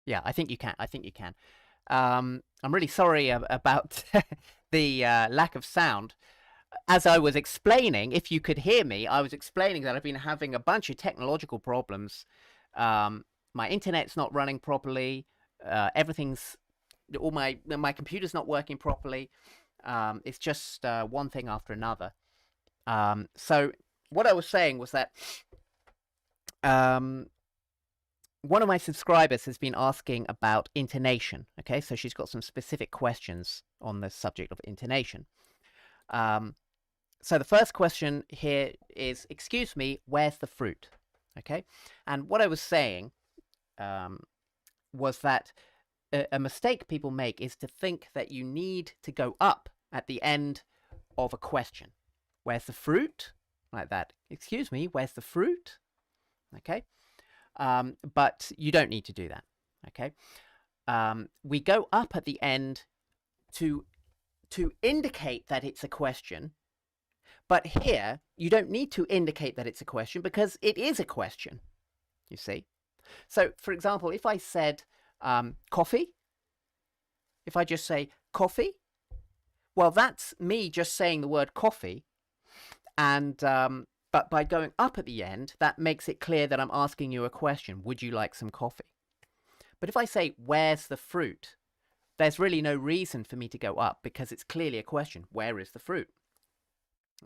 Yeah, I think you can. I think you can. I'm really sorry about the lack of sound. As I was explaining, if you could hear me, I was explaining that I've been having a bunch of technological problems. My internet's not running properly. Everything's all my computer's not working properly. It's just one thing after another. So what I was saying was that um, one of my subscribers has been asking about intonation. Okay, so she's got some specific questions on the subject of intonation. So the first question here is, excuse me, where's the fruit? Okay, and what I was saying was that a mistake people make is to think that you need to go up at the end of a question. Where's the fruit? Like that. Excuse me, where's the fruit? Okay, but you don't need to do that. Okay, we go up at the end to indicate that it's a question. But here, you don't need to indicate that it's a question because it is a question, you see. So, for example, if I said coffee, if I just say coffee, well, that's me just saying the word coffee. And but by going up at the end, that makes it clear that I'm asking you a question. Would you like some coffee? But if I say, where's the fruit? There's really no reason for me to go up because it's clearly a question. Where is the fruit?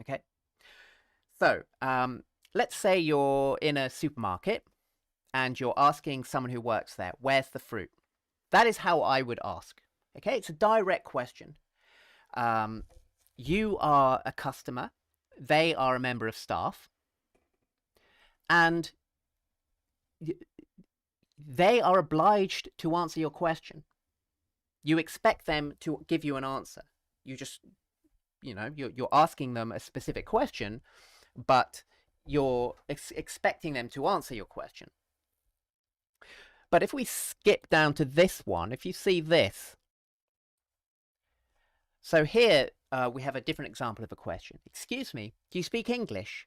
Okay, so let's say you're in a supermarket and you're asking someone who works there, where's the fruit? That is how I would ask. Okay, it's a direct question. You are a customer, they are a member of staff, and they are obliged to answer your question. You expect them to give you an answer. You're asking them a specific question, but you're expecting them to answer your question. But if we skip down to this one, if you see this, so here we have a different example of a question. Excuse me, do you speak English?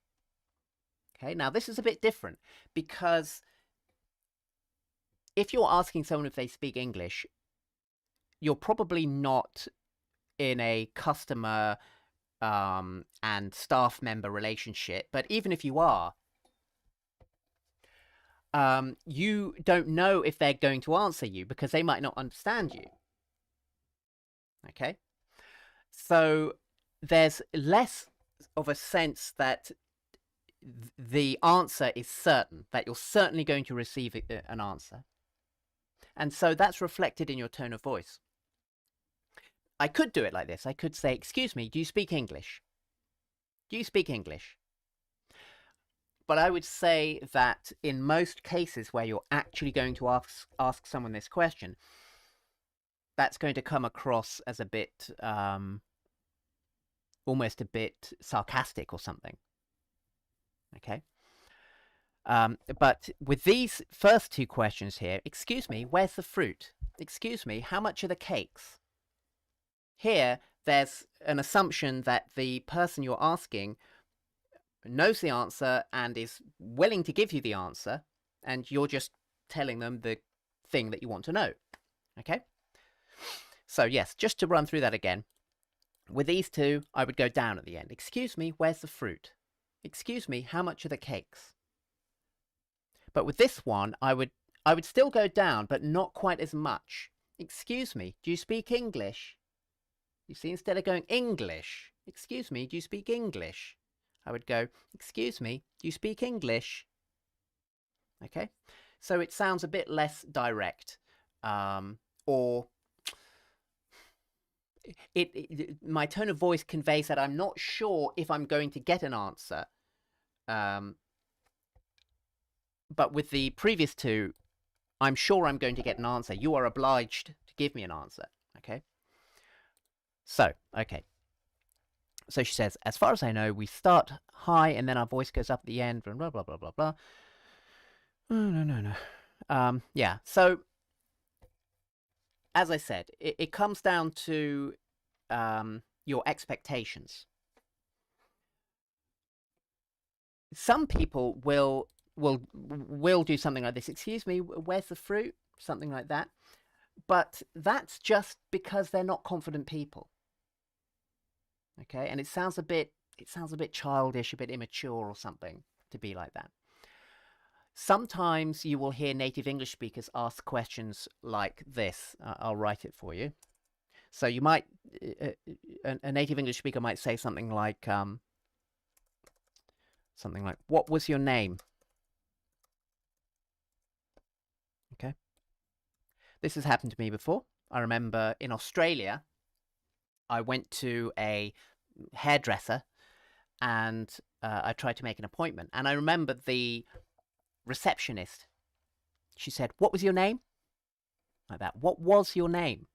Okay, now this is a bit different because if you're asking someone if they speak English, you're probably not in a customer and staff member relationship. But even if you are, you don't know if they're going to answer you because they might not understand you. Okay? So there's less of a sense that the answer is certain, that you're certainly going to receive an answer. And so that's reflected in your tone of voice. I could do it like this. I could say, excuse me, do you speak English? Do you speak English? But I would say that in most cases where you're actually going to ask someone this question, that's going to come across as a bit, almost a bit sarcastic or something. Okay? But with these first two questions here, excuse me, where's the fruit? Excuse me, how much are the cakes? Here, there's an assumption that the person you're asking knows the answer and is willing to give you the answer, and you're just telling them the thing that you want to know. Okay? So yes, just to run through that again. With these two, I would go down at the end. Excuse me, where's the fruit? Excuse me, how much are the cakes? But with this one, I would still go down, but not quite as much. Excuse me, do you speak English? You see, instead of going English, excuse me, do you speak English? I would go, excuse me, do you speak English? Okay, so it sounds a bit less direct, or my tone of voice conveys that I'm not sure if I'm going to get an answer. But with the previous two, I'm sure I'm going to get an answer. You are obliged to give me an answer. Okay. So, okay. So she says, as far as I know, we start high and then our voice goes up at the end, blah, blah, blah, blah, blah. No. Yeah, so as I said, it comes down to your expectations. Some people will do something like this. Excuse me, where's the fruit? something like that. But that's just because they're not confident people. Okay, and it sounds a bit childish, a bit immature or something to be like that. Sometimes you will hear native English speakers ask questions like this. I'll write it for you. So you might, a native English speaker might say something like, "What was your name?" Okay. This has happened to me before. I remember in Australia, I went to a hairdresser and I tried to make an appointment. And I remember the receptionist, she said, "What was your name?" Like that. What was your name?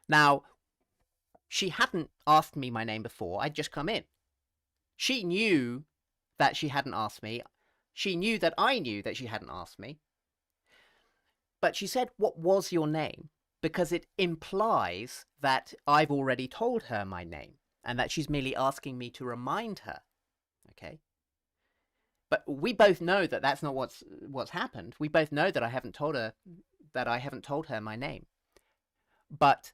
Now, she hadn't asked me my name before. I'd just come in. She knew that she hadn't asked me. She knew that I knew that she hadn't asked me. But she said, "What was your name?" because it implies that I've already told her my name and that she's merely asking me to remind her. Okay? But we both know that that's not what's happened. We both know that I haven't told her my name. But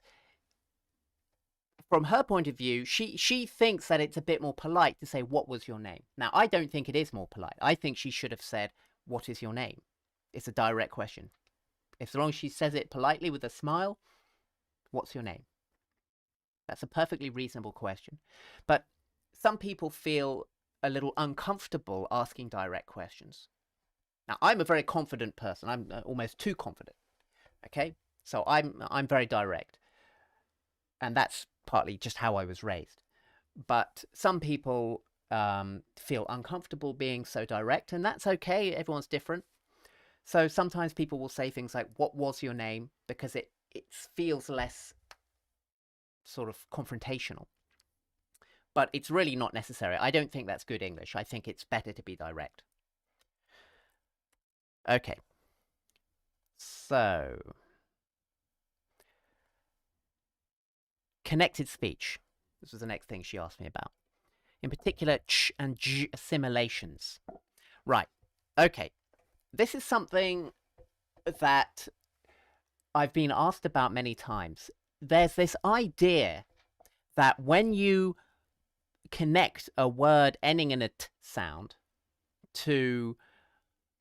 from her point of view, she thinks that it's a bit more polite to say, "What was your name?" Now, I don't think it is more polite. I think she should have said, "What is your name?" It's a direct question. As long as she says it politely with a smile, "What's your name?" That's a perfectly reasonable question. But some people feel a little uncomfortable asking direct questions. Now, I'm a very confident person. I'm almost too confident. Okay? So I'm very direct. And that's partly just how I was raised. But some people feel uncomfortable being so direct, and that's okay. Everyone's different. So sometimes people will say things like, "What was your name?" because it feels less sort of confrontational. But it's really not necessary. I don't think that's good English. I think it's better to be direct. Okay. So, connected speech. This was the next thing she asked me about. In particular, ch and j assimilations. Right. Okay. This is something that I've been asked about many times. There's this idea that when you connect a word ending in a t sound to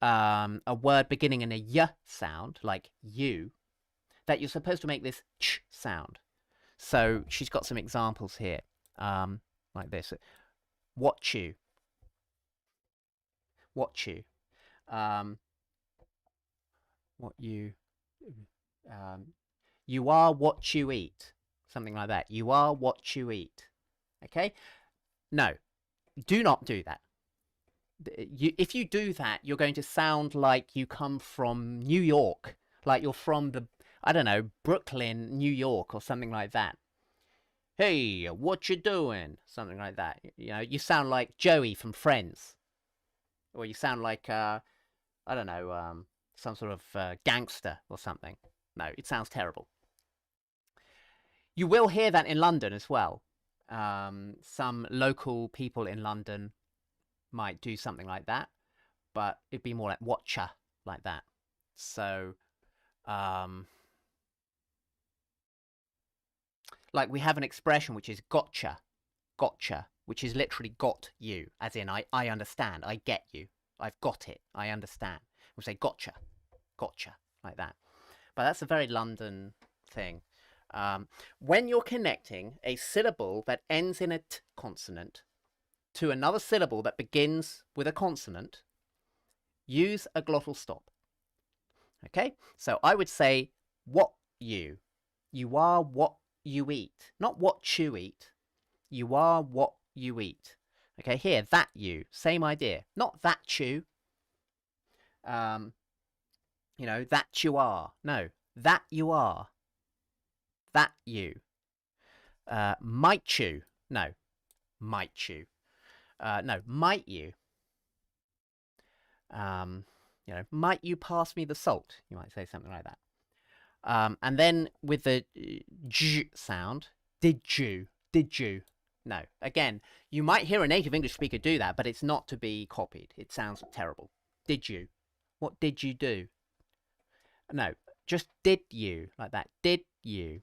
a word beginning in a y sound, like you, that you're supposed to make this ch sound. So she's got some examples here, like this. Watch you. Watch you. What you... you are what you eat. Something like that. You are what you eat. Okay? No, do not do that. If you do that, you're going to sound like you come from New York, like you're from I don't know, Brooklyn, New York, or something like that. "Hey, what you doing?" Something like that. You know, you sound like Joey from Friends, or you sound like I don't know, some sort of gangster or something. No, it sounds terrible. You will hear that in London as well. Some local people in London might do something like that, but it'd be more like watcha, like that. So, like we have an expression which is gotcha, gotcha, which is literally got you, as in I understand, I get you, I've got it, I understand. We'll say gotcha, gotcha, like that. But that's a very London thing. When you're connecting a syllable that ends in a t consonant to another syllable that begins with a consonant, use a glottal stop. Okay? So I would say, what you. You are what you eat. Not what you eat. You are what you eat. Okay, here, that you. Same idea. Not that you. You know, that you are. No, that you are. That you. Might you. No, might you. No, might you. You know, might you pass me the salt? You might say something like that. And then with the j sound, did you? Did you? No. Again, you might hear a native English speaker do that, but it's not to be copied. It sounds terrible. Did you? What did you do? No, just did you, like that. Did you.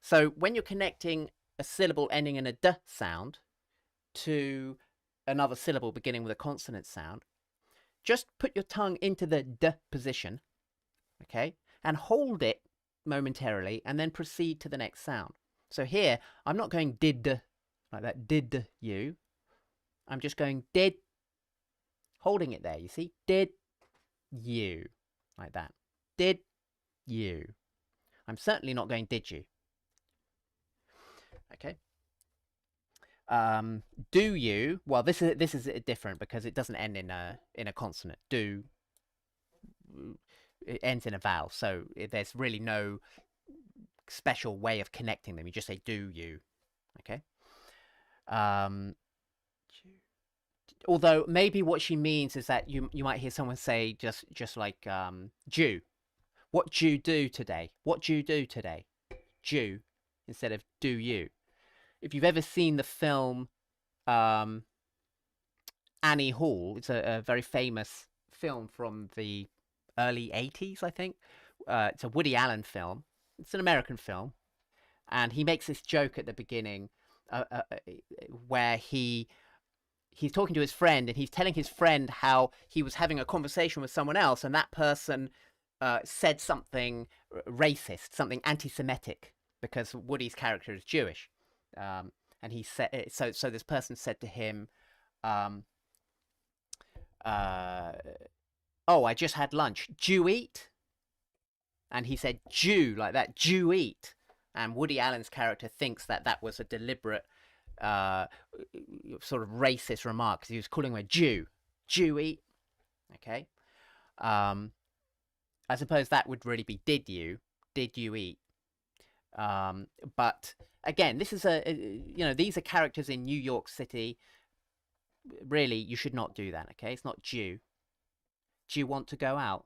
So when you're connecting a syllable ending in a d sound to another syllable beginning with a consonant sound, just put your tongue into the d position, okay, and hold it momentarily and then proceed to the next sound. So here, I'm not going did, like that, did you. I'm just going did, holding it there, you see? Did you, like that. Did you. I'm certainly not going did you. Okay. Do you? Well, this is different because it doesn't end in a consonant. Do. It ends in a vowel, so there's really no special way of connecting them. You just say do you. Okay. Although maybe what she means is that you might hear someone say just like Jew. What do you do today? What do you do today? Jew instead of do you. If you've ever seen the film Annie Hall, it's a very famous film from the early 80s, I think. It's a Woody Allen film. It's an American film. And he makes this joke at the beginning where he's talking to his friend and he's telling his friend how he was having a conversation with someone else and that person said something racist, something anti-Semitic, because Woody's character is Jewish. And he said, so this person said to him, oh, I just had lunch. Jew eat? And he said, Jew, like that, Jew eat. And Woody Allen's character thinks that that was a deliberate sort of racist remark because he was calling him a Jew. Jew eat. Okay. I suppose that would really be did you eat? But again, this is these are characters in New York City. Really, you should not do that, okay? It's not do. Do you want to go out?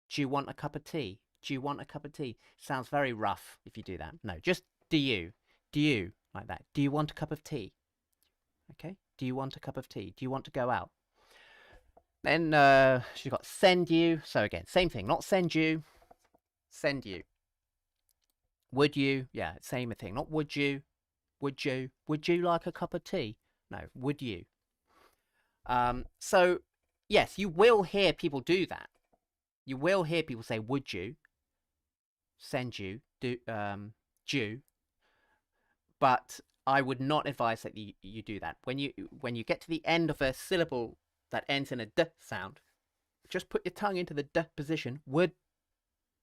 Do you want a cup of tea? Do you want a cup of tea? Sounds very rough if you do that. No, just do you, like that. Do you want a cup of tea? Okay? Do you want a cup of tea? Do you want to go out? Then she's got send you. So again, same thing. Not send you. Send you. Would you? Yeah, same thing. Not would you. Would you? Would you like a cup of tea? No, would you? So, yes, you will hear people do that. You will hear people say, would you? Send you. Do, do. But I would not advise that you do that. When you get to the end of a syllable that ends in a d sound, just put your tongue into the d position. Would.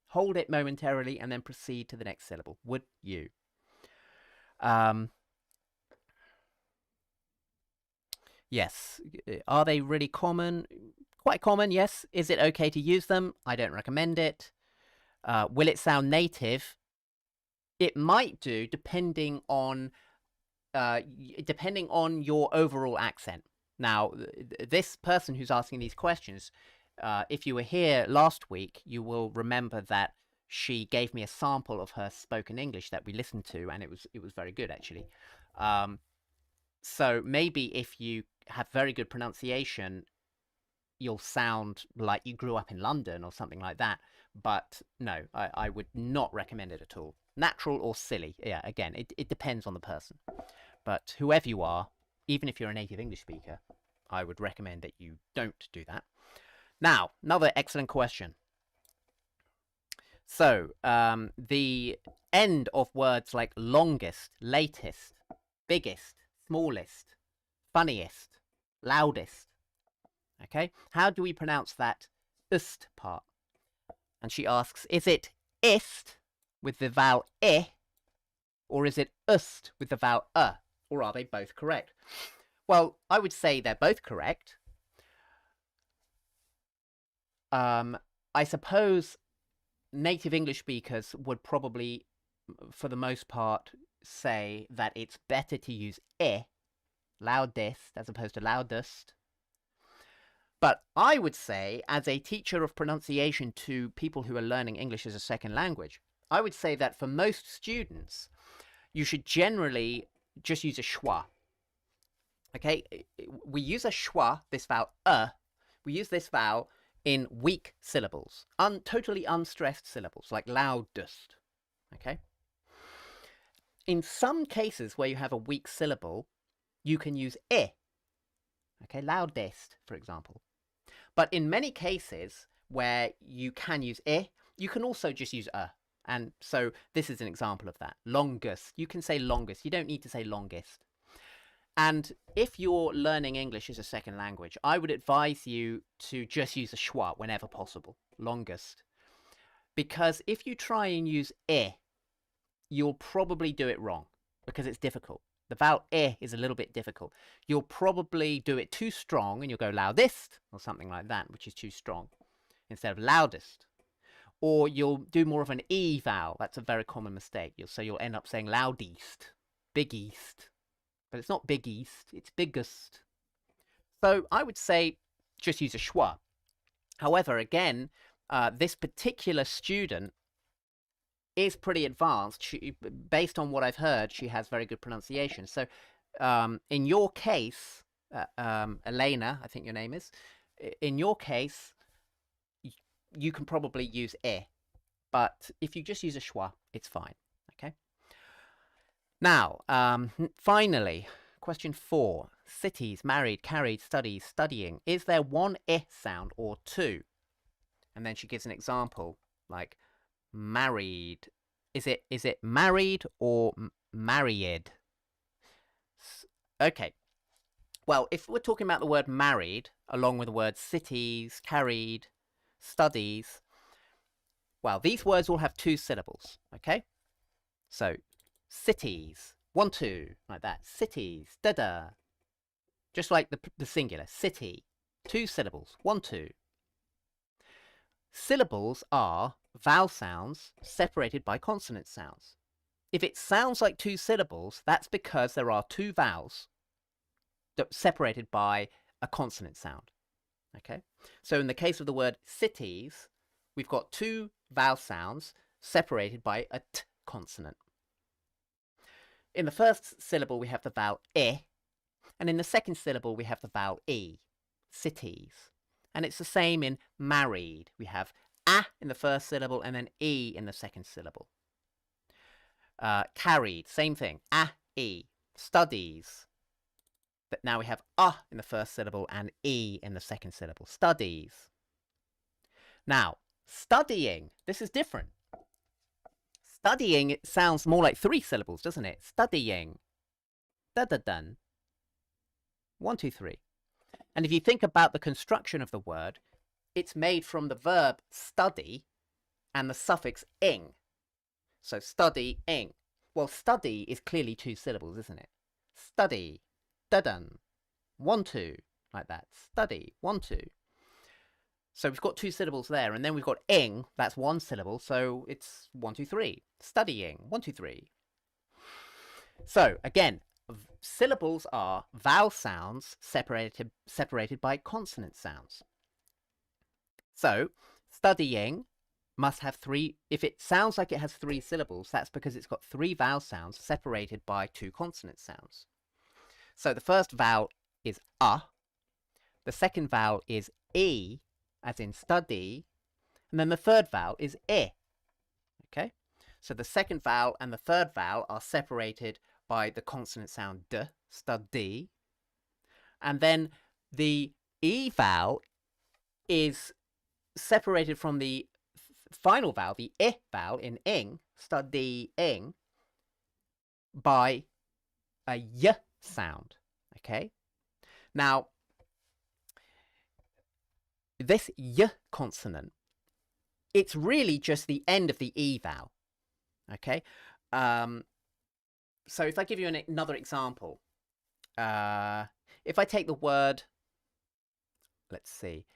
Hold it momentarily and then proceed to the next syllable. Would you? Yes. Are they really common? Quite common, yes. Is it okay to use them? I don't recommend it. Will it sound native? It might do, depending on your overall accent. Now, this person who's asking these questions, if you were here last week, you will remember that she gave me a sample of her spoken English that we listened to, and it was very good, actually. So maybe if you have very good pronunciation, you'll sound like you grew up in London or something like that. But no, I would not recommend it at all. Natural or silly. Yeah, again, it depends on the person. But whoever you are, even if you're a native English speaker, I would recommend that you don't do that. Now, another excellent question. So, the end of words like longest, latest, biggest, smallest, funniest, loudest. Okay, how do we pronounce that ust part? And she asks, is it ist with the vowel I, or is it ust with the vowel or are they both correct? Well, I would say they're both correct. I suppose native English speakers would probably, for the most part, say that it's better to use loudest, as opposed to loudest. But I would say, as a teacher of pronunciation to people who are learning English as a second language, I would say that for most students, you should generally just use a schwa. Okay, we use a schwa, this vowel we use this vowel in weak syllables, totally unstressed syllables, like loudest, okay? In some cases where you have a weak syllable, you can use I, okay, loudest, for example. But in many cases where you can use I, you can also just use a. And so this is an example of that. Longest, you can say longest. You don't need to say longest. And if you're learning English as a second language, I would advise you to just use a schwa whenever possible, longest. Because if you try and use I, you'll probably do it wrong because it's difficult. The vowel I is a little bit difficult. You'll probably do it too strong and you'll go loudest or something like that, which is too strong, instead of loudest. Or you'll do more of an E vowel. That's a very common mistake. So you'll end up saying loudeast, big east. But it's not big east, it's biggest. So I would say just use a schwa. However, again, this particular student is pretty advanced. Based on what I've heard, she has very good pronunciation. So in your case, Elena, I think your name is, in your case, you can probably use I. But if you just use a schwa, it's fine. Okay. Now, finally, question 4. Cities, married, carried, studies, studying. Is there one I sound or two? And then she gives an example, like married. Is it married or married? Okay. Well, if we're talking about the word married, along with the words cities, carried, studies, well, these words all have 2 syllables, okay? So, cities, 1, 2, like that. Cities, da-da. Just like the singular, city, 2 syllables, 1, 2. Syllables are vowel sounds separated by consonant sounds. If it sounds like 2 syllables, that's because there are 2 vowels separated by a consonant sound. Okay? So in the case of the word cities, we've got 2 vowel sounds separated by a t consonant. In the first syllable, we have the vowel I, and in the second syllable, we have the vowel E, cities. And it's the same in married. We have A in the first syllable and then E in the second syllable. Carried, same thing, A, E. Studies. But now we have A in the first syllable and E in the second syllable. Studies. Now, studying, this is different. Studying, it sounds more like 3 syllables, doesn't it? Studying. Da-da-dun. 1, 2, 3. And if you think about the construction of the word, it's made from the verb study and the suffix ing. So study-ing. Well, study is clearly 2 syllables, isn't it? Study. Da-dun. 1, 2. Like that. Study. 1, 2. So we've got 2 syllables there, and then we've got ing, that's 1 syllable, so it's 1, 2, 3. Studying, 1, 2, 3. So again, syllables are vowel sounds separated by consonant sounds. So studying must have 3, if it sounds like it has 3 syllables, that's because it's got 3 vowel sounds separated by 2 consonant sounds. So the first vowel is a, the second vowel is e, as in study, and then the third vowel is I. Okay? So the second vowel and the third vowel are separated by the consonant sound d, study. And then the E vowel is separated from the final vowel, the I vowel in ing, studying, by a y sound. Okay? Now, this y consonant, it's really just the end of the E vowel. Okay? So if I give you another example, if I take the word, let's see,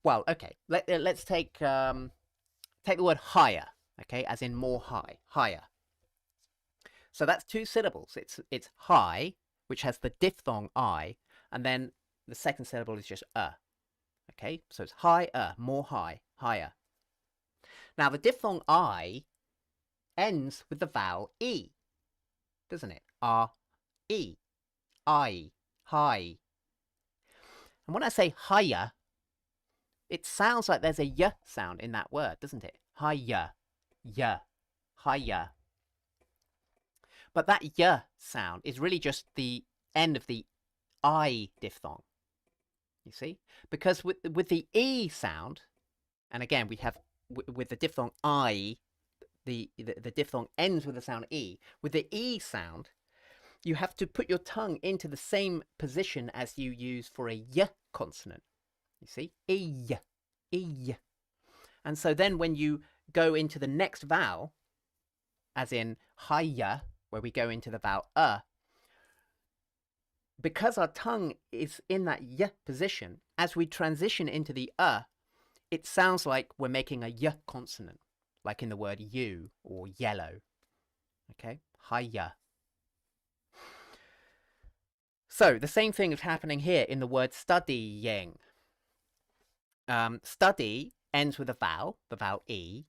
well, okay, let's take the word higher, okay, as in more high, higher. So that's 2 syllables. It's high, which has the diphthong I, and then the second syllable is just Okay, so it's higher, more high, higher. Now the diphthong I ends with the vowel E, doesn't it? R-E, I, high. And when I say higher, it sounds like there's a y sound in that word, doesn't it? Higher, y, higher. But that y sound is really just the end of the I diphthong. You see? Because with the E sound, and again, we have with the diphthong I, the diphthong ends with the sound E. With the E sound, you have to put your tongue into the same position as you use for a y consonant. You see? E, E. And so then when you go into the next vowel, as in higher, where we go into the vowel because our tongue is in that y position, as we transition into the it sounds like we're making a y consonant, like in the word you or yellow. Okay, higher. So the same thing is happening here in the word studying. Study ends with a vowel, the vowel E,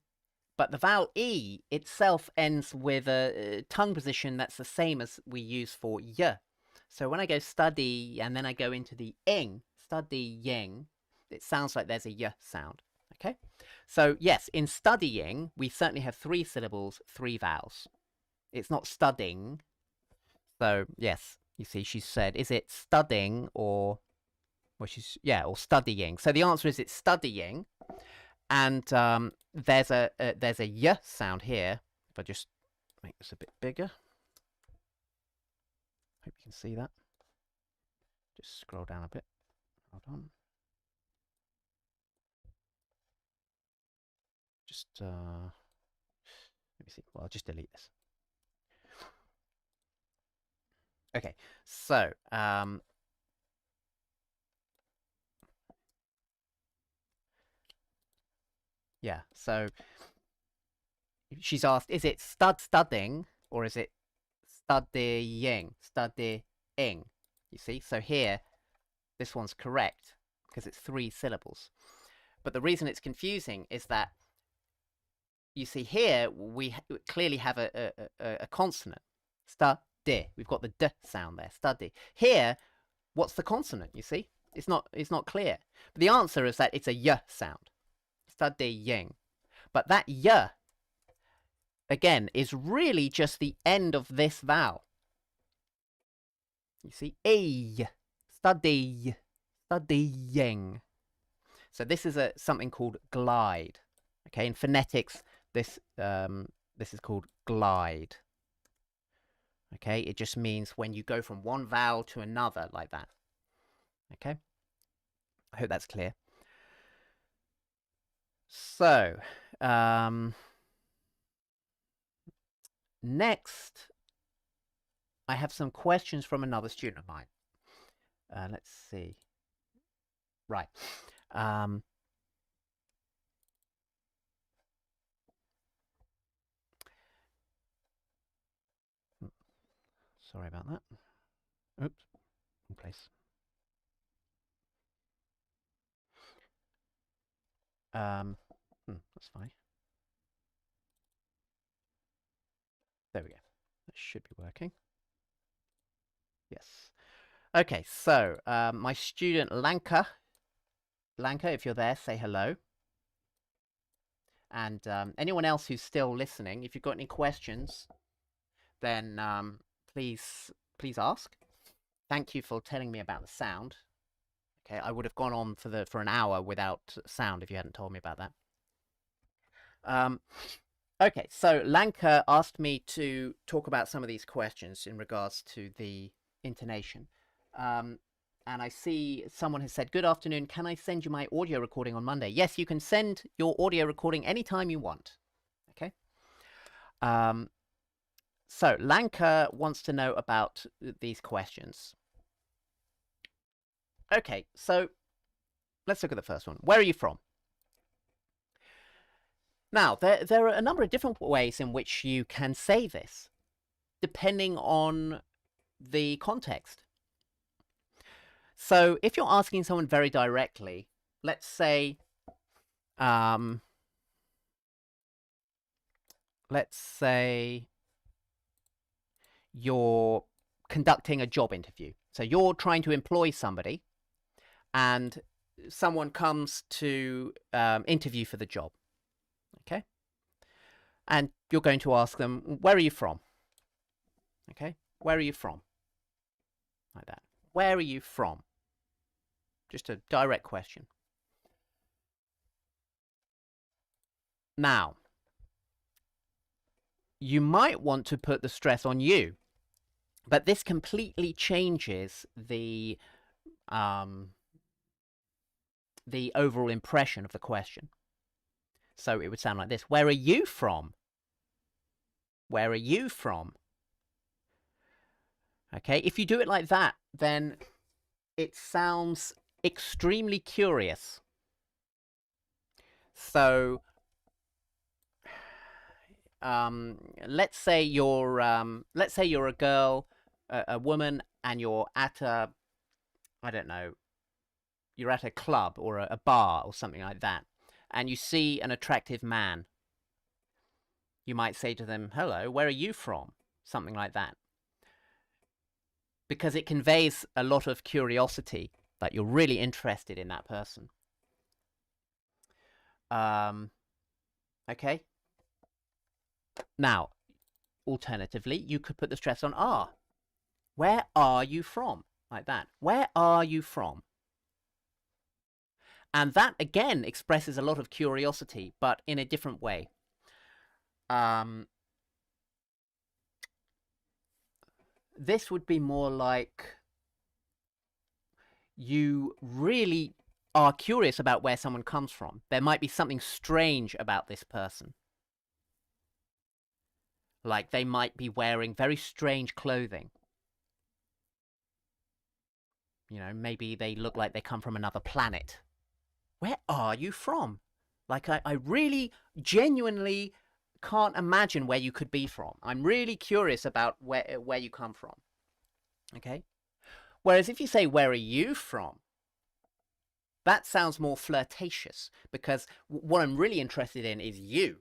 but the vowel E itself ends with a tongue position that's the same as we use for y. So when I go study and then I go into the ing, studying, it sounds like there's a y sound. Okay? So yes, in studying, we certainly have 3 syllables, 3 vowels. It's not studying. So yes, you see, she said, is it studying or, well, or studying. So the answer is it's studying. And there's a y sound here. If I just make this a bit bigger. Hope you can see that. Just scroll down a bit. Hold on. Just let me see. Well, I'll just delete this. Okay, so yeah, so she's asked, is it studying or is it studying? Studying. You see? So here, this one's correct because it's 3 syllables. But the reason it's confusing is that you see here, we clearly have a consonant. Study. We've got the d sound there. Study. Here, what's the consonant, you see? It's not clear. But the answer is that it's a y sound. Studying. But that y, again, is really just the end of this vowel. You see? A. Study. Studying. So this is something called glide. Okay, in phonetics, this is called glide. Okay, it just means when you go from one vowel to another like that. Okay, I hope that's clear. So, next, I have some questions from another student of mine. Let's see. Right. Sorry about that. Oops, wrong place. That's fine. There we go. That should be working. Yes. Okay, so my student Lanka, if you're there, say hello. And anyone else who's still listening, if you've got any questions, then please ask. Thank you for telling me about the sound. Okay, I would have gone on for an hour without sound if you hadn't told me about that. Okay, so Lanka asked me to talk about some of these questions in regards to the intonation. And I see someone has said, good afternoon, can I send you my audio recording on Monday? Yes, you can send your audio recording anytime you want. Okay. So Lanka wants to know about these questions. Okay, so let's look at the first one. Where are you from? Now, there are a number of different ways in which you can say this, depending on the context. So if you're asking someone very directly, let's say, you're conducting a job interview. So you're trying to employ somebody, and someone comes to interview for the job. Okay? And you're going to ask them, where are you from? Okay? Where are you from? Like that. Where are you from? Just a direct question. Now, you might want to put the stress on you, but this completely changes the overall impression of the question. So it would sound like this. Where are you from? Where are you from? Okay, if you do it like that, then it sounds extremely curious. So let's say you're a girl, a woman, and you're at a, I don't know, you're at a club or a bar or something like that, and you see an attractive man. You might say to them, hello, where are you from? Something like that. Because it conveys a lot of curiosity, that you're really interested in that person. Okay? Now, alternatively, you could put the stress on are. Where are you from? Like that. Where are you from? And that, again, expresses a lot of curiosity, but in a different way. This would be more like you really are curious about where someone comes from. There might be something strange about this person. Like they might be wearing very strange clothing. You know, maybe they look like they come from another planet. Where are you from? Like I really genuinely can't imagine where you could be from. I'm really curious about where you come from. Okay? Whereas if you say, where are you from? That sounds more flirtatious, because what I'm really interested in is you.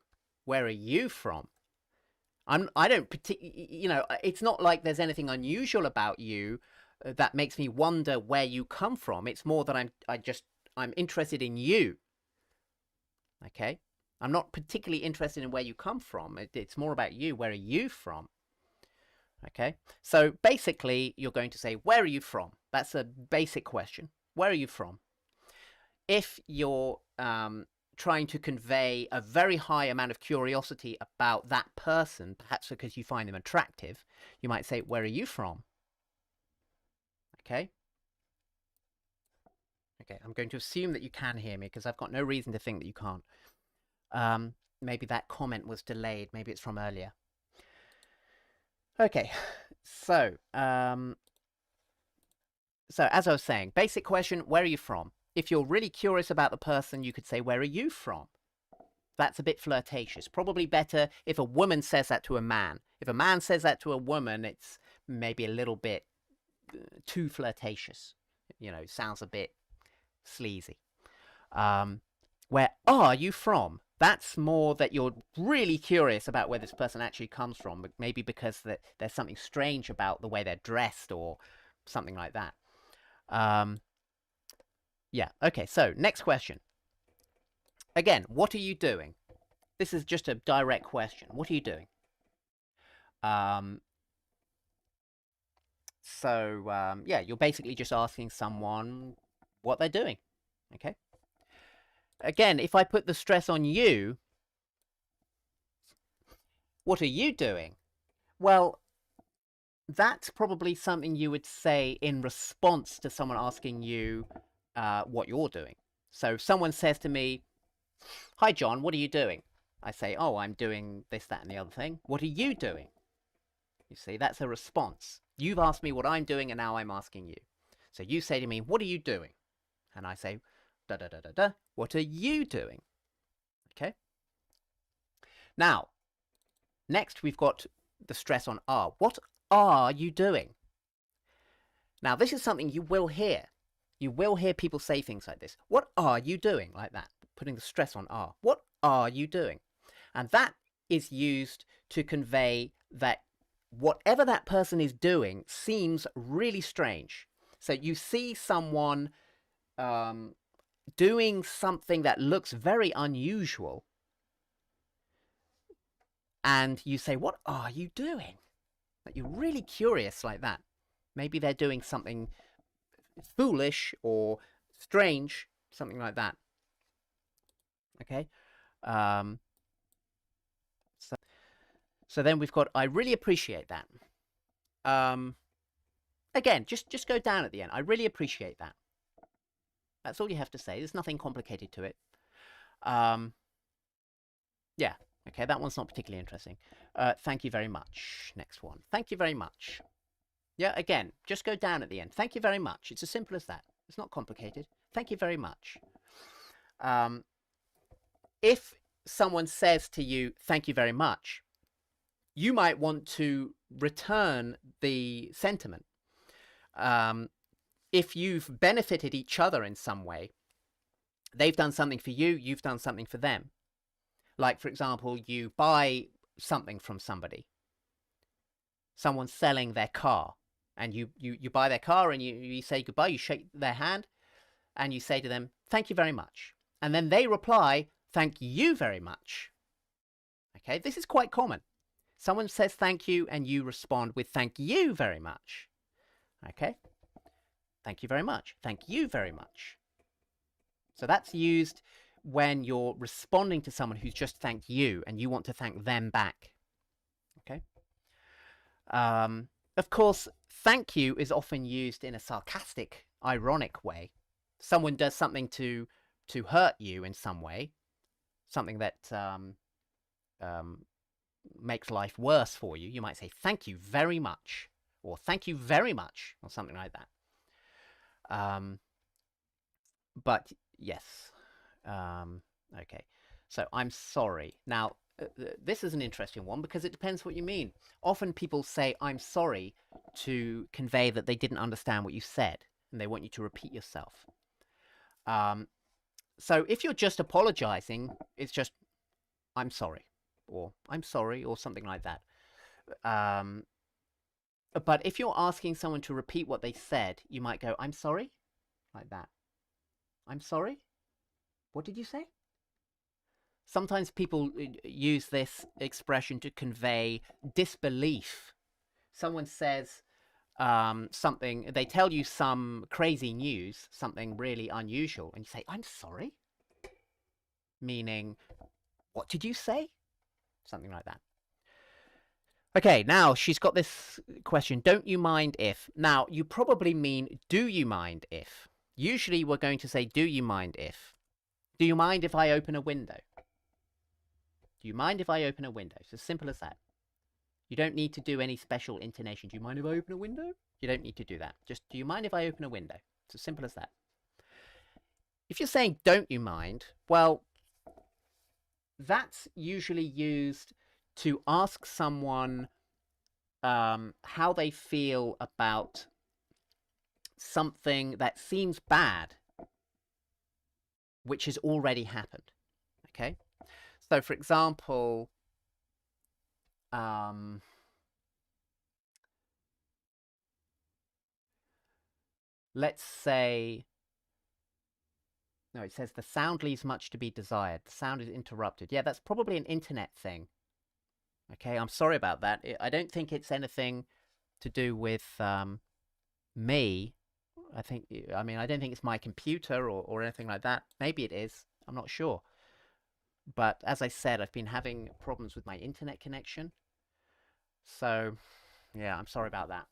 Where are you from? I don't you know, it's not like there's anything unusual about you that makes me wonder where you come from. It's more that I'm interested in you. Okay? I'm not particularly interested in where you come from. It's more about you. Where are you from? Okay? So basically, you're going to say, where are you from? That's a basic question. Where are you from? If you're trying to convey a very high amount of curiosity about that person, perhaps because you find them attractive, you might say, where are you from? Okay? Okay, I'm going to assume that you can hear me, because I've got no reason to think that you can't. Maybe that comment was delayed. Maybe it's from earlier. Okay, so as I was saying, basic question, where are you from? If you're really curious about the person, you could say, where are you from? That's a bit flirtatious. Probably better if a woman says that to a man. If a man says that to a woman, it's maybe a little bit too flirtatious. You know, sounds a bit sleazy. Where are you from? That's more that you're really curious about where this person actually comes from, maybe because there's something strange about the way they're dressed or something like that. Yeah, okay, so next question. Again, what are you doing? This is just a direct question. What are you doing? Yeah, you're basically just asking someone what they're doing, okay? Again, if I put the stress on you, what are you doing? Well, that's probably something you would say in response to someone asking you what you're doing. So if someone says to me, hi, John, what are you doing? I say, oh, I'm doing this, that, and the other thing. What are you doing? You see, that's a response. You've asked me what I'm doing, and now I'm asking you. So you say to me, what are you doing? And I say, da-da-da-da-da, what are you doing? Okay? Now, next we've got the stress on are. What are you doing? Now, this is something you will hear. You will hear people say things like this. What are you doing? Like that, putting the stress on are. What are you doing? And that is used to convey that whatever that person is doing seems really strange. So you see someone doing something that looks very unusual, and you say, what are you doing? Like, you're really curious like that. Maybe they're doing something foolish or strange, something like that. Okay. So then we've got, I really appreciate that. Again, just go down at the end. I really appreciate that. That's all you have to say. There's nothing complicated to it. Yeah. Okay, that one's not particularly interesting. Thank you very much. Next one. Thank you very much. Yeah, again, just go down at the end. Thank you very much. It's as simple as that. It's not complicated. Thank you very much. If someone says to you, thank you very much, you might want to return the sentiment. If you've benefited each other in some way, they've done something for you, you've done something for them. Like, for example, you buy something from somebody. Someone's selling their car, and you buy their car, and you say goodbye, you shake their hand, and you say to them, thank you very much. And then they reply, thank you very much. Okay, this is quite common. Someone says thank you, and you respond with thank you very much. Okay, thank you very much. Thank you very much. So that's used when you're responding to someone who's just thanked you and you want to thank them back. Okay. Of course, thank you is often used in a sarcastic, ironic way. Someone does something to hurt you in some way, something that makes life worse for you. You might say thank you very much, or thank you very much, or something like that. But yes. Okay, so I'm sorry. Now, this is an interesting one because it depends what you mean. Often people say I'm sorry to convey that they didn't understand what you said and they want you to repeat yourself. So if you're just apologizing, it's just I'm sorry, or something like that. But if you're asking someone to repeat what they said, you might go, I'm sorry, like that. I'm sorry? What did you say? Sometimes people use this expression to convey disbelief. Someone says something, they tell you some crazy news, something really unusual, and you say, I'm sorry? Meaning, what did you say? Something like that. Okay, now she's got this question, don't you mind if? Now, you probably mean, do you mind if? Usually we're going to say, do you mind if? Do you mind if I open a window? Do you mind if I open a window? It's as simple as that. You don't need to do any special intonation. Do you mind if I open a window? You don't need to do that. Just, do you mind if I open a window? It's as simple as that. If you're saying, don't you mind, well, that's usually used to ask someone how they feel about something that seems bad, which has already happened. Okay? So, for example, let's say, no, it says the sound leaves much to be desired. The sound is interrupted. Yeah, that's probably an internet thing. Okay, I'm sorry about that. I don't think it's anything to do with me. I don't think it's my computer or anything like that. Maybe it is. I'm not sure. But as I said, I've been having problems with my internet connection. So, yeah, I'm sorry about that.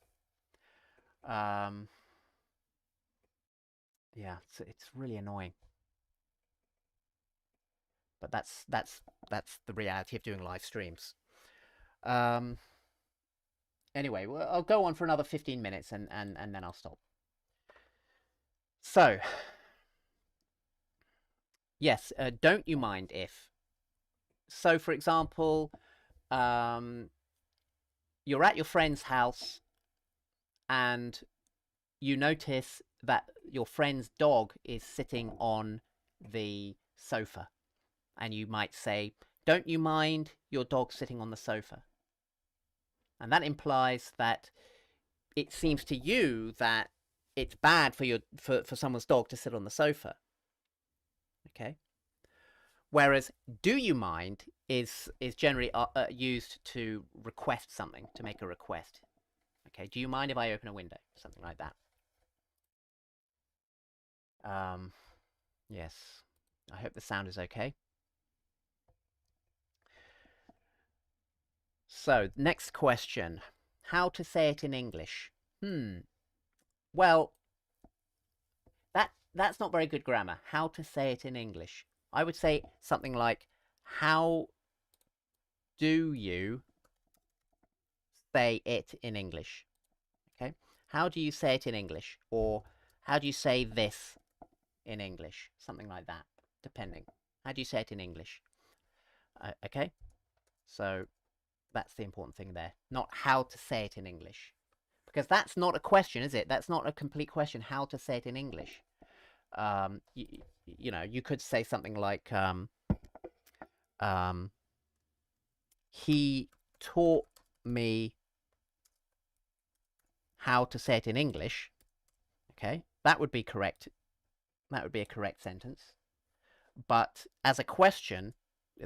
Yeah, it's really annoying. But that's the reality of doing live streams. Anyway, well, I'll go on for another 15 minutes and then I'll stop. So, yes, don't you mind if? So, for example, you're at your friend's house and you notice that your friend's dog is sitting on the sofa, and you might say, don't you mind your dog sitting on the sofa? And that implies that it seems to you that it's bad for someone's dog to sit on the sofa. Okay. Whereas do you mind is generally used to request something, to make a request. Okay, do you mind if I open a window? Something like that. Yes, I hope the sound is okay. So, next question. How to say it in English? Well, that's not very good grammar. How to say it in English. I would say something like, how do you say it in English? Okay. How do you say it in English? Or how do you say this in English? Something like that, depending. How do you say it in English? Okay. So that's the important thing there. Not how to say it in English. Because that's not a question, is it? That's not a complete question, how to say it in English. You know, you could say something like, he taught me how to say it in English. Okay, that would be correct. That would be a correct sentence. But as a question,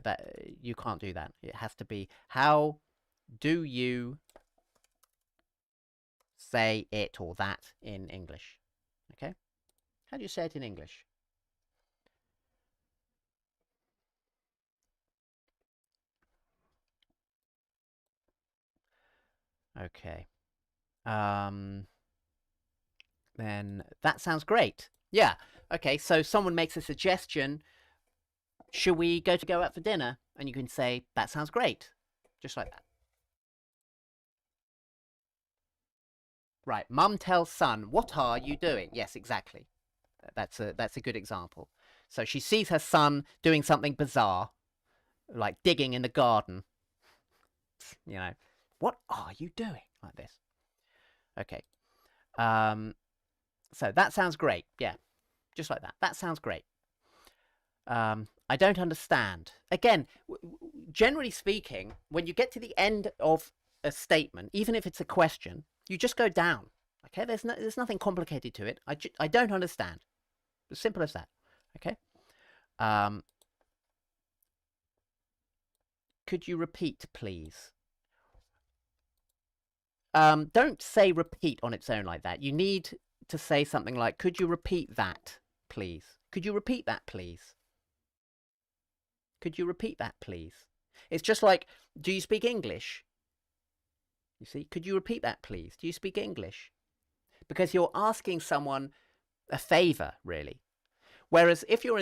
that you can't do that. It has to be, how do you say it or that in English? Okay, how do you say it in English? Okay. Then that sounds great. Yeah. Okay, so someone makes a suggestion. Should we go out for dinner? And you can say, that sounds great. Just like that. Right. Mum tells son, what are you doing? Yes, exactly. That's a good example. So she sees her son doing something bizarre, like digging in the garden. You know, what are you doing? Like this. Okay. So that sounds great. Yeah, just like that. That sounds great. I don't understand. Again, generally speaking, when you get to the end of a statement, even if it's a question, you just go down. Okay, there's nothing complicated to it. I don't understand. As simple as that. Okay. Could you repeat, please? Don't say repeat on its own like that. You need to say something like, could you repeat that, please? Could you repeat that, please? Could you repeat that, please? It's just like, do you speak English? You see, could you repeat that, please? Do you speak English? Because you're asking someone a favor, really. Whereas if you're in the